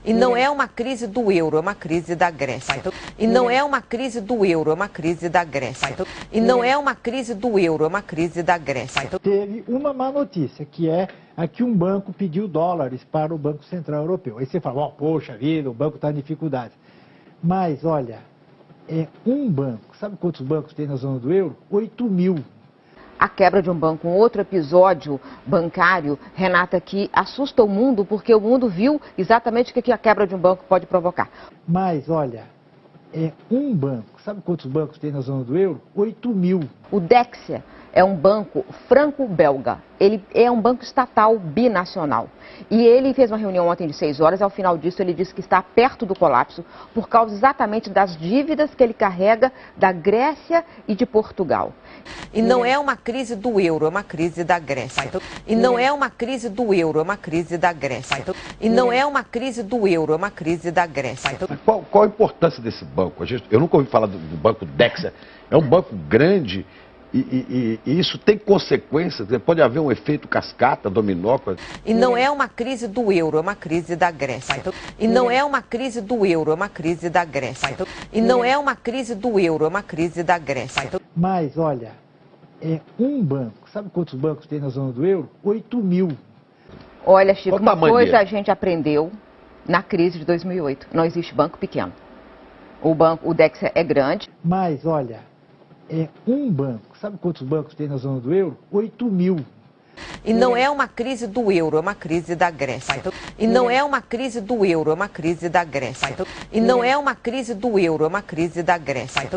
E não é uma crise do euro, é uma crise da Grécia. E não é uma crise do euro, é uma crise da Grécia. E não é uma crise do euro, é uma crise da Grécia. Teve uma má notícia, que é a que um banco pediu dólares para o Banco Central Europeu. Aí você fala, oh, poxa vida, o banco está em dificuldade. Mas, olha, é um banco. Sabe quantos bancos tem na zona do euro? 8.000. A quebra de um banco, um outro episódio bancário, Renata, que assusta o mundo, porque o mundo viu exatamente o que a quebra de um banco pode provocar. Mas, olha, é um banco. Sabe quantos bancos tem na zona do euro? 8.000. O Dexia é um banco franco-belga. Ele é um banco estatal binacional. E ele fez uma reunião ontem de 6 horas. Ao final disso, ele disse que está perto do colapso por causa exatamente das dívidas que ele carrega da Grécia e de Portugal. E não é uma crise do euro, é uma crise da Grécia. E não é uma crise do euro, é uma crise da Grécia. E não é uma crise do euro, é uma crise da Grécia. Qual a importância desse banco? Eu nunca ouvi falar do banco Dexia. É um banco grande e isso tem consequências. Pode haver um efeito cascata, dominó. E não é uma crise do euro, é uma crise da Grécia. E não é uma crise do euro, é uma crise da Grécia. E não é uma crise do euro, é uma crise da Grécia. Mas, olha, é um banco. Sabe quantos bancos tem na zona do euro? 8.000. Olha, Chico, Qual o uma tamanho coisa dele? a gente aprendeu na crise de 2008. Não existe banco pequeno. O Dexia é grande. Mas, olha, é um banco. Sabe quantos bancos tem na zona do euro? 8.000. E não é uma crise do euro, é uma crise da Grécia. E não é uma crise do euro, é uma crise da Grécia. E não é uma crise do euro, é uma crise da Grécia.